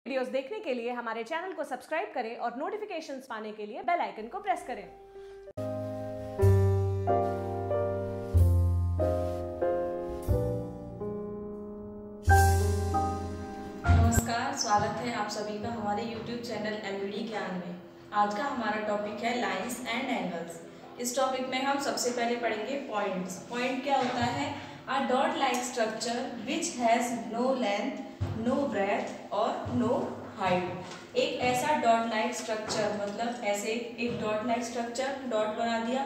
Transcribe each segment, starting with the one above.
Videos देखने के लिए हमारे चैनल को सब्सक्राइब करें और नोटिफिकेशंस पाने के लिए बेल आइकन को प्रेस करें। नमस्कार, स्वागत है आप सभी का हमारे YouTube चैनल MBD ज्ञान में। आज का हमारा टॉपिक है लाइंस एंड एंगल्स। इस टॉपिक में हम सबसे पहले पढ़ेंगे पॉइंट्स। पॉइंट क्या होता है? A dot like structure which has no length, no breadth और नो हाइट। एक ऐसा डॉट लाइक स्ट्रक्चर, मतलब ऐसे एक डॉट लाइक स्ट्रक्चर, डॉट बना दिया,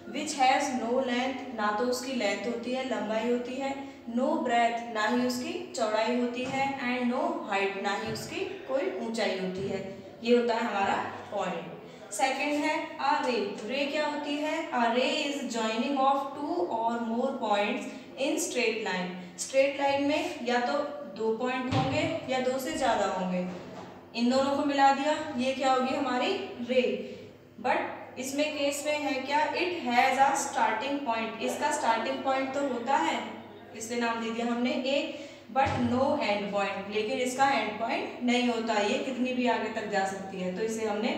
विच हैज नो लेंथ, ना तो उसकी लेंथ होती है, लंबाई होती है, नो ब्रेथ, ना ही उसकी चौड़ाई होती है, एंड नो हाइट, ना ही उसकी कोई ऊंचाई होती है। ये होता है हमारा पॉइंट। सेकंड है अ रे। रे क्या होती है? अ रे इज जॉइनिंग ऑफ टू और more points in straight line. Straight line में या तो दो पॉइंट होंगे या दो से ज्यादा होंगे, इन दोनों को मिला दिया, ये क्या होगी हमारी रे। बट इसमें केस में है क्या? It has a starting point. इसका स्टार्टिंग पॉइंट तो होता है, इसलिए नाम दे दिया हमने ए, बट नो एंड पॉइंट। लेकिन इसका एंड पॉइंट नहीं होता, ये कितनी भी आगे तक जा सकती है, तो इसे हमने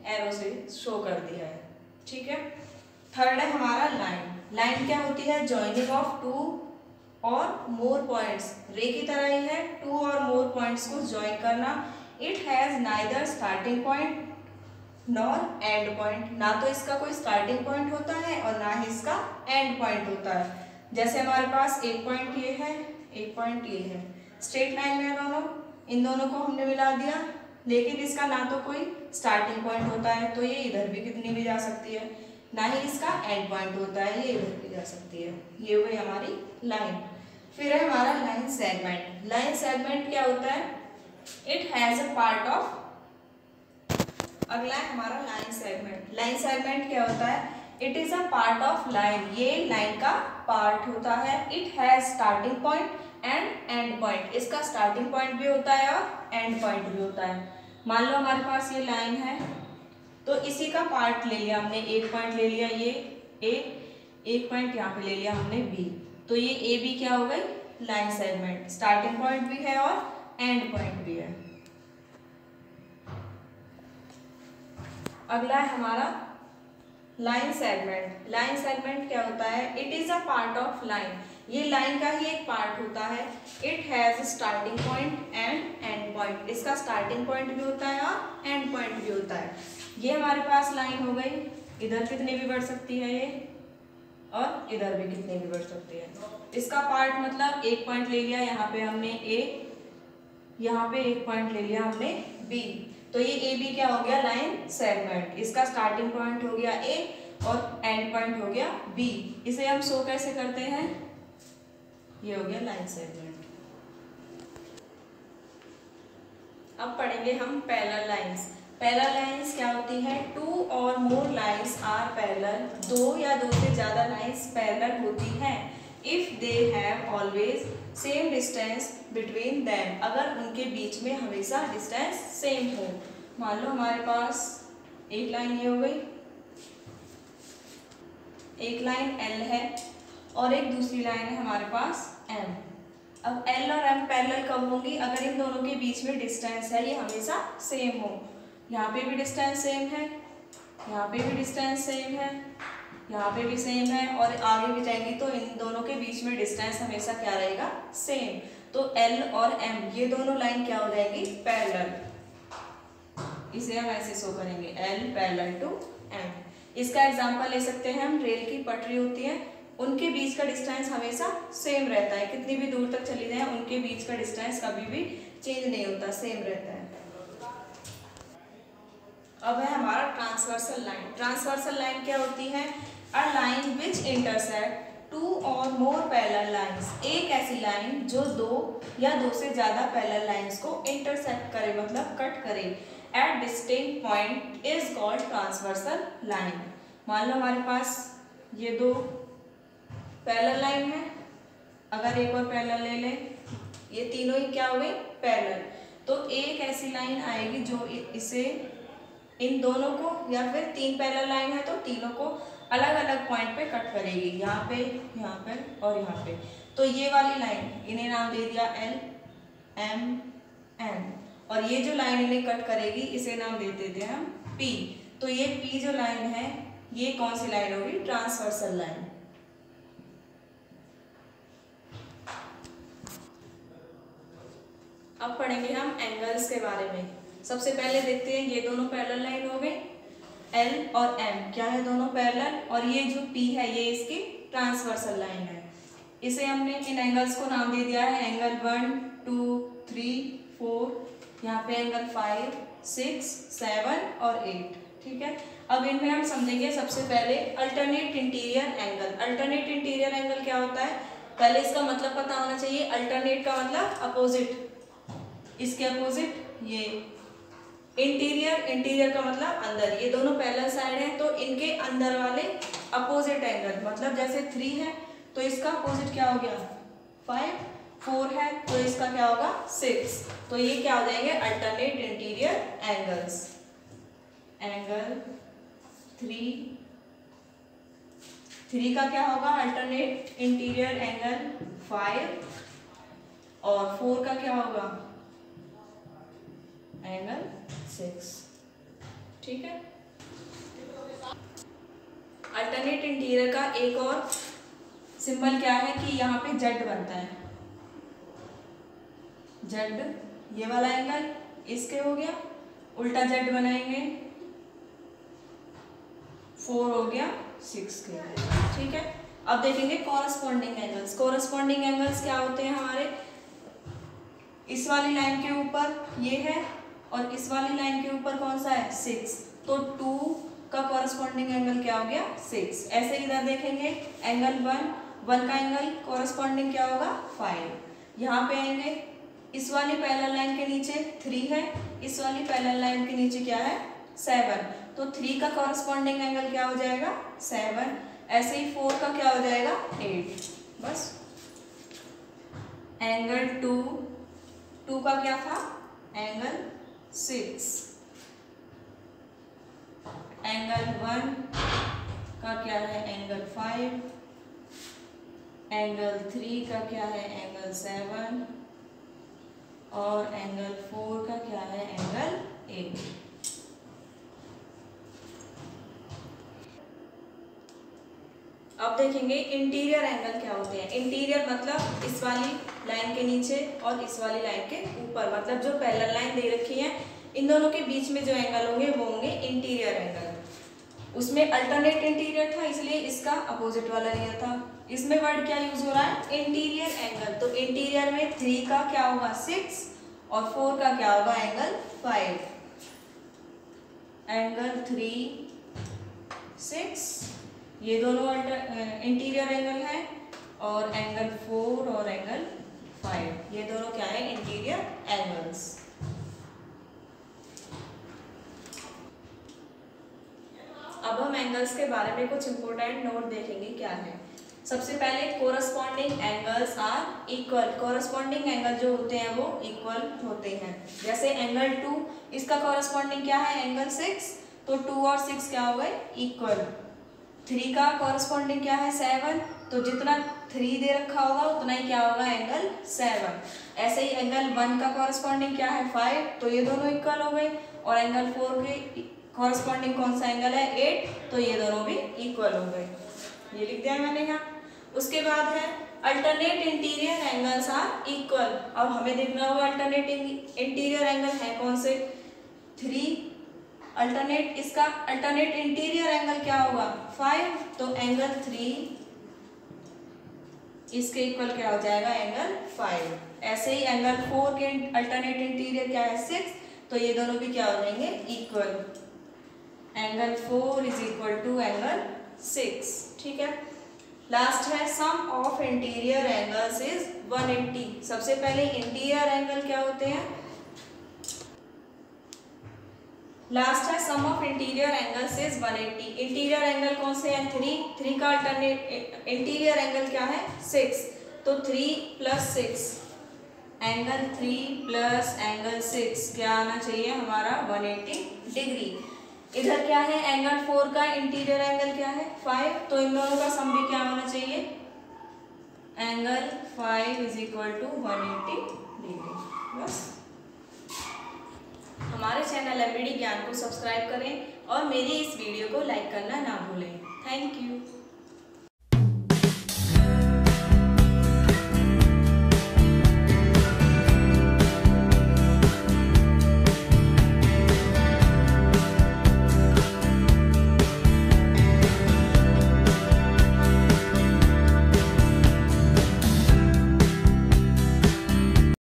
एरो से शो कर दिया है। ठीक है। थर्ड है हमारा लाइन। लाइन क्या होती है? जॉइनिंग ऑफ टू और मोर पॉइंट्स। रे की तरह ही है, टू और मोर पॉइंट्स को ज्वाइन करना। It has neither starting point nor and point. ना तो इसका कोई स्टार्टिंग पॉइंट होता है और ना ही इसका एंड पॉइंट होता है। जैसे हमारे पास एक पॉइंट ये है, एक पॉइंट ये है, स्ट्रेट लाइन में दोनों, इन दोनों को हमने मिला दिया, लेकिन इसका ना तो कोई स्टार्टिंग पॉइंट होता है, तो ये इधर भी कितनी भी जा सकती है, ना ही इसका एंड पॉइंट होता है, ये इधर भी जा सकती है। ये हो गई हमारी लाइन। फिर है हमारा लाइन सेगमेंट। लाइन सेगमेंट क्या होता है? It has a part of. अगला है हमारा लाइन सेगमेंट। लाइन सेगमेंट क्या होता है? It is a part of line. ये लाइन का पार्ट होता है। It has starting point and and point. इसका स्टार्टिंग पॉइंट भी होता है और एंड पॉइंट भी होता है। मान लो हमारे पास ये लाइन है, तो इसी का पार्ट ले लिया हमने, एक पॉइंट ले लिया ये ए, एक पॉइंट यहाँ पे ले लिया हमने बी, तो ये ए बी क्या हो गई? Line segment. स्टार्टिंग पॉइंट भी है और एंड पॉइंट भी है। अगला है हमारा लाइन सेगमेंट। लाइन सेगमेंट क्या होता है? It is a part of line. ये लाइन का ही एक पार्ट होता है। It has starting point and and point. इसका स्टार्टिंग पॉइंट भी होता है और एंड पॉइंट भी होता है। ये हमारे पास लाइन हो गई, इधर कितनी भी बढ़ सकती है ये, और इधर भी कितनी भी बढ़ सकती है। इसका पार्ट मतलब एक पॉइंट ले लिया यहाँ पे हमने ए, यहाँ पे एक पॉइंट ले लिया हमने बी, तो ये ए बी क्या हो गया? Line segment. इसका स्टार्टिंग पॉइंट हो गया ए और एंड पॉइंट हो गया बी। इसे हम शो कैसे करते हैं? ये हो गया लाइन सेगमेंट। अब पढ़ेंगे हम पैरेलल लाइंस। पैरेलल लाइंस क्या होती है? टू और मोर लाइंस आर पैरेलल। दो या दो से ज्यादा लाइंस पैरेलल होती हैं if they have always same distance between them. अगर उनके बीच में हमेशा डिस्टेंस सेम हो। मान लो हमारे पास एक लाइन ये हो गई, एक लाइन एल है और एक दूसरी लाइन है हमारे पास एम। अब एल और एम पैरेलल कब होंगी? अगर इन दोनों के बीच में डिस्टेंस है ये हमेशा सेम हो। यहाँ पे भी डिस्टेंस सेम है, यहाँ पे भी डिस्टेंस सेम है, यहाँ पे भी सेम है, और आगे भी जाएंगी तो इन दोनों के बीच में डिस्टेंस हमेशा क्या रहेगा? सेम। तो एल और एम ये दोनों लाइन क्या हो जाएगी? पैरेलल। इसे हम ऐसे शो करेंगे, एल पैरेलल टू एम। इसका एग्जांपल ले सकते हैं हम, रेल की पटरी होती है, उनके बीच का डिस्टेंस हमेशा सेम रहता है, कितनी भी दूर तक चली जाए उनके बीच का डिस्टेंस कभी भी चेंज नहीं होता, सेम रहता है। अब है हमारा ट्रांसवर्सल लाइन। ट्रांसवर्सल लाइन क्या होती है? A line which intersect two और मोर पैरेलल लाइंस। एक ऐसी लाइन जो दो या दो से ज्यादा पैरेलल लाइंस को इंटरसेक्ट करे, मतलब कट करे, at distinct point is called transversal line. मान लो हमारे पास ये दो पैरेलल लाइन है, अगर एक और पैरेलल ले लें, ये तीनों ही क्या हुए? पैरेलल। तो एक ऐसी लाइन आएगी जो इसे, इन दोनों को, या फिर तीन पैरेलल लाइन है तो तीनों को अलग अलग पॉइंट पे कट करेगी, यहाँ पे और यहाँ पे। तो ये वाली लाइन इन्हें नाम दे दिया एल एम एन, और ये जो लाइन इन्हें कट करेगी इसे नाम दे देते हैं हम P। तो ये P जो लाइन है ये कौन सी लाइन होगी? Transversal line. अब पढ़ेंगे हम एंगल्स के बारे में। सबसे पहले देखते हैं ये दोनों पैरेलल लाइन हो गए L और M, क्या है दोनों पैरेलल, और ये जो P है ये इसकी ट्रांसवर्सल लाइन है। इसे हमने इन एंगल्स को नाम दे दिया है एंगल 1, 2, 3, 4, यहाँ पे एंगल 5, 6, 7 और 8। ठीक है, अब इनमें हम समझेंगे सबसे पहले alternate interior angle. Alternate interior angle क्या होता है? पहले इसका मतलब पता होना चाहिए। अल्टरनेट का मतलब अपोजिट, इसके अपोजिट ये इंटीरियर का मतलब अंदर। ये दोनों पैरेलल साइड हैं तो इनके अंदर वाले अपोजिट एंगल, मतलब जैसे 3 है तो इसका अपोजिट क्या हो गया 5, 4 है तो इसका क्या होगा 6। तो ये क्या हो जाएंगे अल्टरनेट इंटीरियर एंगल्स। एंगल 3 का क्या होगा अल्टरनेट इंटीरियर एंगल 5, और 4 का क्या होगा एंगल 6। ठीक है, अल्टरनेट इंटीरियर का एक और सिंबल क्या है कि यहाँ पे जेड बनता है। जेड ये वाला एंगल इसके हो गया, उल्टा जेड बनाएंगे 4 हो गया 6 के। ठीक है, अब देखेंगे कॉरस्पॉन्डिंग एंगल्स। कॉरस्पॉन्डिंग एंगल्स क्या होते हैं हमारे? इस वाली लाइन के ऊपर ये है और इस वाली लाइन के ऊपर कौन सा है 6, तो 2 का कॉरस्पॉन्डिंग एंगल क्या हो गया 6। ऐसे इधर देखेंगे एंगल 1 का एंगल कॉरस्पॉन्डिंग क्या होगा 5। यहाँ पे आएंगे इस वाली पैरेलल लाइन के नीचे 3 है, इस वाली पैरेलल लाइन के नीचे क्या है 7, तो 3 का कॉरस्पॉन्डिंग एंगल क्या हो जाएगा 7। ऐसे ही 4 का क्या हो जाएगा 8। बस एंगल 2 का क्या था एंगल 6। एंगल 1 का क्या है एंगल 5। एंगल 3 का क्या है एंगल 7, और एंगल 4 का क्या है एंगल 8। अब देखेंगे इंटीरियर एंगल क्या होते हैं। इंटीरियर मतलब इस वाली लाइन के नीचे और इस वाली लाइन के ऊपर, मतलब जो पैरेलल लाइन दे रखी है इन दोनों के बीच में जो एंगल होंगे वो होंगे इंटीरियर एंगल। उसमें अल्टरनेट इंटीरियर था इसलिए इसका अपोजिट वाला लिया था। इसमें वर्ड क्या यूज हो रहा है इंटीरियर एंगल। तो इंटीरियर में 3 का क्या होगा 6 और 4 का क्या होगा एंगल 5। एंगल 3, 6 ये दोनों इंटीरियर एंगल है, और एंगल 4 और एंगल 5 ये दोनों क्या है इंटीरियर एंगल्स। अब हम एंगल्स के बारे में कुछ इंपॉर्टेंट नोट देखेंगे क्या है। सबसे पहले corresponding angles are equal. Corresponding angle जो होते हैं वो इक्वल होते हैं। जैसे एंगल 2 इसका कोरस्पॉन्डिंग क्या है एंगल 6, तो 2 और 6 क्या हो गए इक्वल। 3 का कोरस्पॉन्डिंग क्या है 7, तो जितना 3 दे रखा होगा उतना ही क्या होगा एंगल 7। ऐसे ही एंगल 1 का कोरस्पॉन्डिंग क्या है 5, तो ये दोनों इक्वल हो गए, और एंगल 4 के कॉरस्पॉन्डिंग कौन सा एंगल है 8, तो ये दोनों भी इक्वल हो गए। ये लिख दिया मैंने यहाँ। उसके बाद है alternate interior angles are equal. अब हमें देखना होगा अल्टरनेट इंटीरियर एंगल है कौन से 3। अल्टरनेट इसका अल्टरनेट इंटीरियर एंगल क्या होगा 5, तो एंगल 3 इसके इक्वल क्या हो जाएगा एंगल 5। ऐसे ही एंगल 4 के अल्टरनेट इंटीरियर क्या है 6, तो ये दोनों भी क्या हो जाएंगे equal. Angle 4 is equal to angle 6। ठीक है, लास्ट है sum of interior angles is 180। सबसे पहले इंटीरियर एंगल क्या होते हैं, लास्ट है sum of interior angles is 180। Interior angle कौन से हैं 3 का अल्टरनेट इंटीरियर एंगल क्या है 6, तो 3 + 6 एंगल 3 + एंगल 6 क्या आना चाहिए हमारा 180 डिग्री। इधर क्या है एंगल 4 का इंटीरियर एंगल क्या है 5, तो इन दोनों का सम भी क्या होना चाहिए एंगल 5 = 180 डिग्री। बस हमारे चैनल एमबीडी ज्ञान को सब्सक्राइब करें और मेरी इस वीडियो को लाइक करना ना भूलें। Thank you.